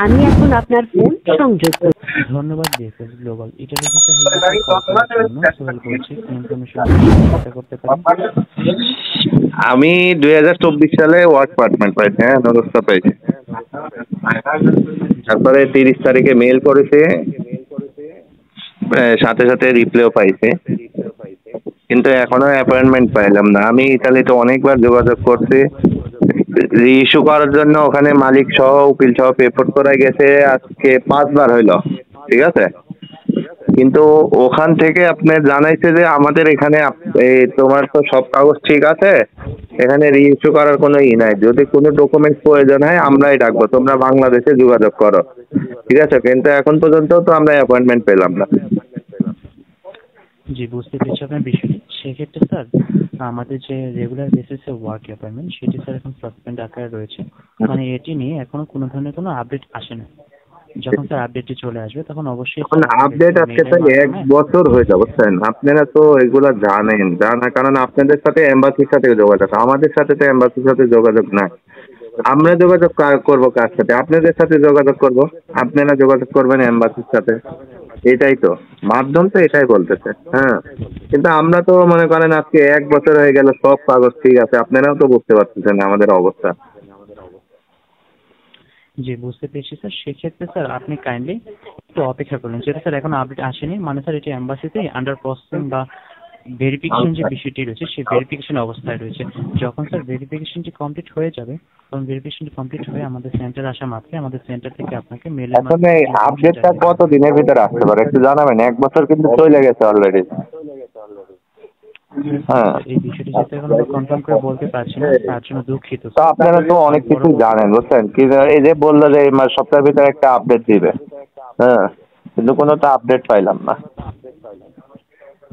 আমি এখন আপনার ফোন সংযোগ করছি। ধন্যবাদ বিএসএস গ্লোবাল ইটালি ভিসা হেল্পডেস্কে কল করার জন্য। সোহেল বলছি, কি ইনফরমেশন চেষ্টা করতে পারি? আমি 2024 সালে ওয়ার্ক পারমিট পাইছি, হ্যাঁ, নরস্থা পাইছি। তারপরে 30 তারিখে মেল করেছে, সাথে সাথে রিপ্লাইও পাইছে, কিন্তু এখনো অ্যাপয়েন্টমেন্ট পাইলাম না। আমি ইতালিতে অনেকবার যোগাযোগ করছি রিইস্যু করার জন্য, ওখানে মালিক সহ উকিল সহ পেপার করায় গেছে আজকে 5 বার হইলো, ঠিক আছে। কিন্তু ওখান থেকে আপনি জানাইছে যে আমাদের এখানে তোমার তো সব কাগজ ঠিক আছে, এখানে রিইস্যু করার কোনো নাই, যদি কোনো ডকুমেন্টস প্রয়োজন হয় আমরাই ডাকবো, তোমরা বাংলাদেশে যোগাযোগ করো, ঠিক আছে। কিন্তু এখন পর্যন্ত তো আমরা অ্যাপয়েন্টমেন্ট পেলাম না। জি, বুঝতে পেরেছি আপনার বিষয়টি। সেক্ষেত্রে স্যার আমাদের যে রেগুলার বেসিসে ওয়ার্ক অ্যাপয়েন্টমেন্ট সেটি স্যার এখন সাসপেন্ড আকারে রয়েছে, মানে এটি নিয়ে এখনো কোনো ধরনের কোনো আপডেট আসে না। যখন স্যার আপডেটটি চলে আসবে তখন অবশ্যই এখন আপডেট আজকে স্যার 1 বছর হয়ে যাবে, বুঝছেন। আপনারা তো এগুলো জানেন, জানার কারণে আপনাদের সাথে এম্বাসির সাথে যোগাযোগ, আমাদের সাথে তো এম্বাসির সাথে যোগাযোগ নাই। আমরা যোগাযোগ করবো কার সাথে? আপনাদের সাথে যোগাযোগ করব, আপনারা যোগাযোগ করবেন এম্বাসির সাথে, এটাই তো মাধ্যম, তো এটাই বলতেছে। হ্যাঁ, কিন্তু আমরা তো মনে করেন আজকে 1 বছর হয়ে গেল, সব কাগজ ঠিক আছে, আপনারাও তো বুঝতে পারতেছেন আমাদের অবস্থা। জি, বুঝতে পেরেছি স্যার। সেক্ষেত্রে স্যার আপনি কাইন্ডলি একটু অপেক্ষা করুন, যেটা স্যার এখন আপডেট আসেনি, মানে স্যার এটি এম্বাসিতেই আন্ডার প্রসেসিং বা ভেরিফিকেশন যে বিষয়টি রয়েছে সেই ভেরিফিকেশন অবস্থায় রয়েছে। যখন স্যার ভেরিফিকেশনটি কমপ্লিট হয়ে যাবে, তখন ভেরিফিকেশনটি কমপ্লিট হয়ে আমাদের সেন্টারে আসা মাত্রই আমাদের সেন্টার থেকে আপনাকে মেলের আসলে আপডেটটা কত দিনের ভিতরে আসতে পারে একটু জানাবেন? 1 বছর কিন্তু চলে গেছে অলরেডি। হ্যাঁ, এই বিষয়টি যেহেতু এখন আমরা কনফার্ম করে বলতে পারছি না, তার জন্য দুঃখিত। তো আপনারা তো অনেক কিছু জানেন, বুঝছেন। কি এই যে বললো যে এই সপ্তাহের ভিতরে একটা আপডেট দিবে, হ্যাঁ, কিন্তু কোনো তো আপডেট পাইলাম না।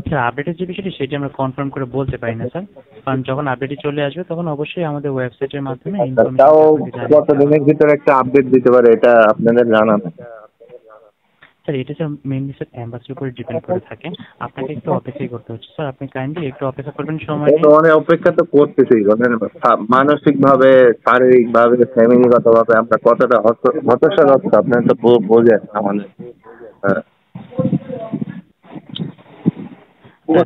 স্যার আপডেটের যে বিষয়টি সেটি আমরা কনফার্ম করে বলতে পারি না স্যার, কারণ যখন আপডেটটি চলে আসবে তখন অবশ্যই আমাদের ওয়েবসাইটের মাধ্যমে তাও কত দিনের ভিতরে একটা আপডেট দিতে পারে এটা আপনাদের জানা না? স্যার এটা স্যার মেইনলি স্যার এম্বাসির উপরে ডিপেন্ড করে থাকে, আপনাকে একটু অপেক্ষাই করতে হচ্ছে স্যার। আপনি কাইন্ডলি একটু অপেক্ষা করবেন, সময় নিয়ে। মানে অপেক্ষা তো করতেছি, মানসিক ভাবে, শারীরিক ভাবে, ফ্যামিলিগত ভাবে আমরা কতটা হতাশাগ্রস্ত আপনারা তো বোঝেন আমাদের। হ্যাঁ,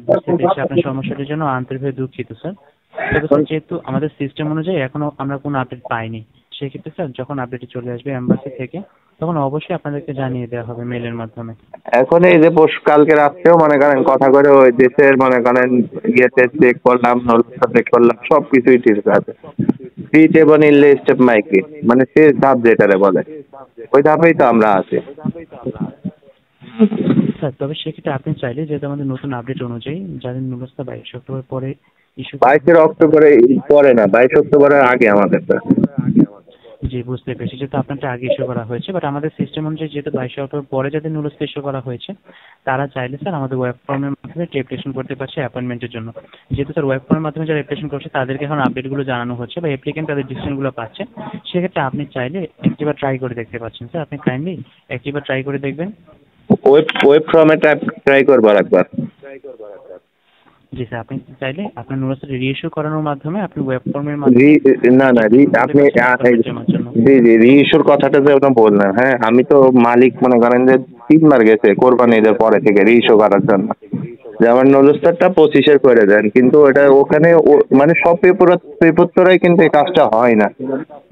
বুঝতে পেরেছি আপনার সমস্যাটির জন্য আন্তরিকভাবে দুঃখিত স্যার। তবে স্যার যেহেতু আমাদের সিস্টেম অনুযায়ী এখনো আমরা কোনো আপডেট পাইনি, সেক্ষেত্রে স্যার যখন আপডেটটি চলে আসবে এম্বাসি থেকে তখন অবশ্যই আপনাদেরকে জানিয়ে দেওয়া হবে মেলের মাধ্যমে। এখন এই যে কালকে রাত্রেও মনে করেন কথা করে ওই দেশের মনে করেন ইয়েতে চেক করলাম, চেক করলাম, সবকিছুই ঠিক আছে। সিট এবং ইনলে স্টেপ মাইকে মানে শেষ ধাপ যেটারে বলে, ওই ধাপেই তো আমরা আছি স্যার। তবে সেক্ষেত্রে আপনি চাইলে, যেহেতু আমাদের নতুন আপডেট অনুযায়ী যাদের নুলস্থা 22 অক্টোবর পরে ইস্যু, 22 অক্টোবরে পরে না, 22 অক্টোবরের আগে আমাদের। জি, বুঝতে পেরেছি। যেহেতু আপনারটা আগে ইস্যু করা হয়েছে, বাট আমাদের সিস্টেম অনুযায়ী যেহেতু 22 অক্টোবর পরে যাদের নুলস্থা ইস্যু করা হয়েছে তারা চাইলে স্যার আমাদের ওয়েব ফর্মের মাধ্যমে অ্যাপ্লিকেশন করতে পারছে অ্যাপয়েন্টমেন্টের জন্য। যেহেতু স্যার ওয়েব ফর্মের মাধ্যমে যারা অ্যাপ্লিকেশন করছে তাদেরকে এখন আপডেটগুলো জানানো হচ্ছে বা অ্যাপ্লিকেন্ট তাদের ডিসিশনগুলো পাচ্ছে। সেক্ষেত্রে আপনি চাইলে একটিবার ট্রাই করে দেখতে পাচ্ছেন স্যার। আপনি কাইন্ডলি একটিবার ট্রাই করে দেখবেন। ওয়েব ফর্মেটটা ট্রাই করবো একবার। জি স্যার, আপনি চাইলে আপনার নুলস্থা রিইস্যু করানোর মাধ্যমে আপনি ওয়েব ফর্মের মাধ্যমে আপনি রিইস্যুর কথাটা যে ওটা বললেন, হ্যাঁ, আমি তো মালিক মনে করেন যে 3 বার গেছে কোরবানি ঈদের পরে থেকে রিইস্যু করার জন্য, যে আমার নুলস্তারটা 25-এর করে দেন, কিন্তু এটা ওখানে মানে সব পেপরতরাই কিন্তু এই কাজটা হয় না।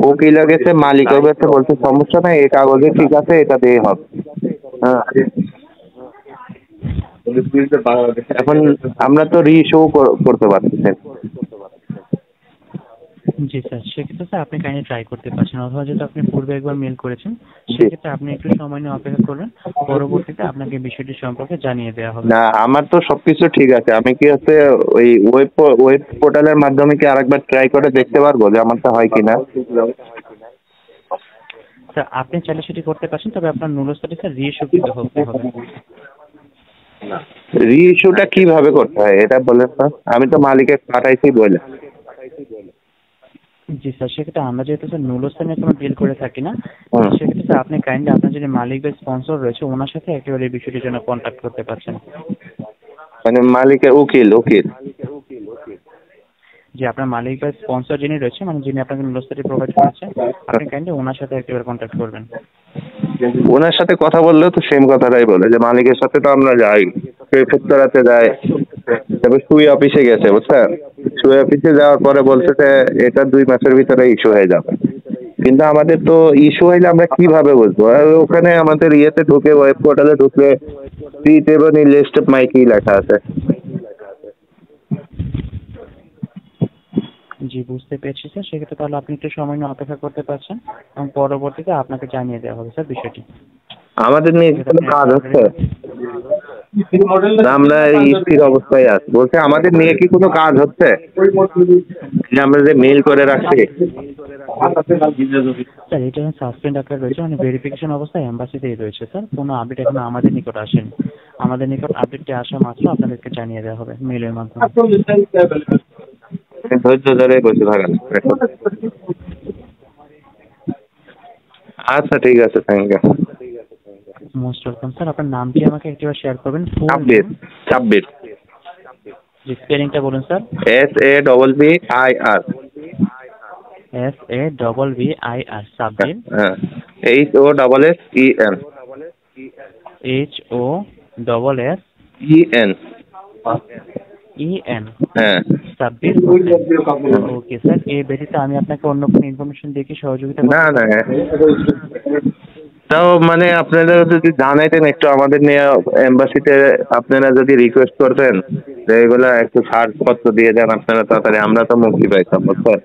উকিল গেছে, মালিকও গেছে, বলছে সমস্যা নাই, এই কাগজে ঠিক আছে, এটা দিয়ে হবে। হ্যাঁ, এখন আমরা তো রিইস্যু করতে পারছি। জি স্যার, সেক্ষেত্রে স্যার আপনি কাইন্ডলি ট্রাই করতে পারছেন, অথবা যেহেতু আপনি পূর্বে একবার মেল করেছেন সেক্ষেত্রে আপনি একটু সময় নিয়ে অপেক্ষা করবেন, পরবর্তীতে আপনাকে বিষয়টি সম্পর্কে জানিয়ে দেওয়া হবে। না, আমার তো সবকিছু ঠিক আছে, আমি কি হচ্ছে ওই ওয়েব পোর্টালের মাধ্যমে কি আরেকবার ট্রাই করে দেখতে পারবো যে আমারটা হয় কিনা? স্যার আপনি চাইলে সেটি করতে পারছেন, তবে আপনার নুলস্থাটি স্যার রিইস্যু করতে হবে। রিইস্যুটা কিভাবে করতে হয় এটা বলেন তো, আমি তো মালিকের পাঠাইছি বলে। জি স্যার, সেক্ষেত্রে আমরা যেহেতু স্যার নুলস্থা নিয়ে কোনো ডিল করে থাকি না, সেক্ষেত্রে স্যার আপনি কাইন্ডলি আপনার যিনি মালিক বা স্পন্সর রয়েছে ওনার সাথে একেবারে এই বিষয়টির জন্য কন্ট্যাক্ট করতে পারছেন। মানে মালিকের উকিল? যে আপনার মালিক বা স্পন্সর যিনি রয়েছে, মানে যিনি আপনাকে নুলস্থাটি প্রোভাইড করেছেন, আপনি কাইন্ডলি ওনার সাথে একেবারে কন্ট্যাক্ট করবেন। ওনার সাথে কথা বললেও তো সেম কথাটাই বলে যে মালিকের সাথে তো আমরা যাই, প্রেফেক্টরাতে যাই, তারপর সুই অফিসে গেছে বুঝছেন, সুই অফিসে যাওয়ার পরে বলছে যে এটা 2 মাসের ভিতরে ইস্যু হয়ে যাবে। কিন্তু আমাদের তো ইস্যু হইলে আমরা কিভাবে বুঝবো? আর ওখানে আমাদের ইয়েতে ঢুকে, ওয়েব পোর্টালে ঢুকলে স্ট্রিট এবং লিস্ট অফ মাই কি লেখা আছে। জি, বুঝতে পেরেছি স্যার। সেক্ষেত্রে তাহলে আপনি একটু সময় নিয়ে অপেক্ষা করতে পারছেন এবং পরবর্তীতে আপনাকে জানিয়ে দেওয়া হবে স্যার বিষয়টি। আমাদের নিয়ে কি কোনো কাজ হচ্ছে? না, আমরা এই স্থির অবস্থায় আছি। বলছে আমাদের নিয়ে কি কোনো কাজ হচ্ছে, যে আমরা যে মেইল করে রাখছি? স্যার এটা সাসপেন্ড আকারে রয়েছে, মানে ভেরিফিকেশন অবস্থায় এম্বাসিতেই রয়েছে স্যার। কোনো আপডেট এখনো আমাদের নিকট আসেনি। আমাদের নিকট আপডেটটি আসা মাত্র আপনাদেরকে জানিয়ে দেওয়া হবে মেইলের মাধ্যমে। ধৈর্য ধরে বসে থাকেন। আচ্ছা ঠিক আছে, thank you. Most welcome sir. আপনার নামটি আমাকে একটিবার শেয়ার করবেন। সাব্বির। সাব্বির। জি, স্পেলিংটা বলুন স্যার। SABBIR। SABBIR সাব্বির। হ্যাঁ, HOSSEN। HOSSEN হ্যাঁ সাব্বির। ওকে স্যার, এই ব্যতীত আমি আপনাকে অন্য কোনো ইনফরমেশন দিয়ে কি সহযোগিতা করতে না পারি? না, তাও মানে আপনারা যদি জানাইতেন একটু আমাদের নিয়ে এম্বাসিতে, আপনারা যদি রিকোয়েস্ট করতেন যে এগুলা একটু ছাড়পত্র দিয়ে দেন আপনারা তাড়াতাড়ি, আমরা তো মুক্তি পাইতাম বুঝছেন।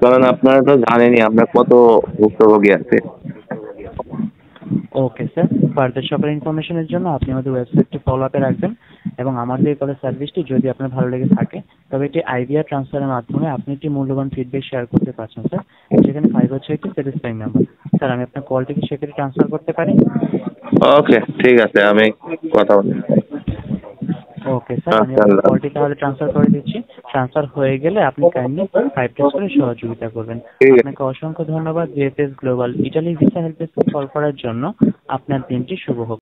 কারণ আপনারা তো জানেনই আমরা কত ভুক্তভোগী আছে। ওকে স্যার, ফার্দার সকল ইনফরমেশনের জন্য আপনি আমাদের ওয়েবসাইটটি ফলো আপে রাখবেন এবং আমাদের এই কলের সার্ভিসটি যদি আপনার ভালো লেগে থাকে তবে এটি আইভিআর ট্রান্সফারের মাধ্যমে আপনি একটি মূল্যবান ফিডব্যাক শেয়ার করতে পারছেন স্যার, যেখানে 5 হচ্ছে একটি স্যাটিসফাইং নাম্বার। স্যার, আমি আপনার কলটিকে সেখানে ট্রান্সফার করতে পারি? ওকে ঠিক আছে, আমি কথা বলি। ওকে স্যার, আমি আপনার কলটি তাহলে ট্রান্সফার করে দিচ্ছি। ট্রান্সফার হয়ে গেলে আপনি কাইন্ডলি 5 টেক্সট করে সহযোগিতা করবেন। আপনাকে অসংখ্য ধন্যবাদ JFS global Italy visa help ডেস্কে কল করার জন্য। আপনার দিনটি শুভ হোক।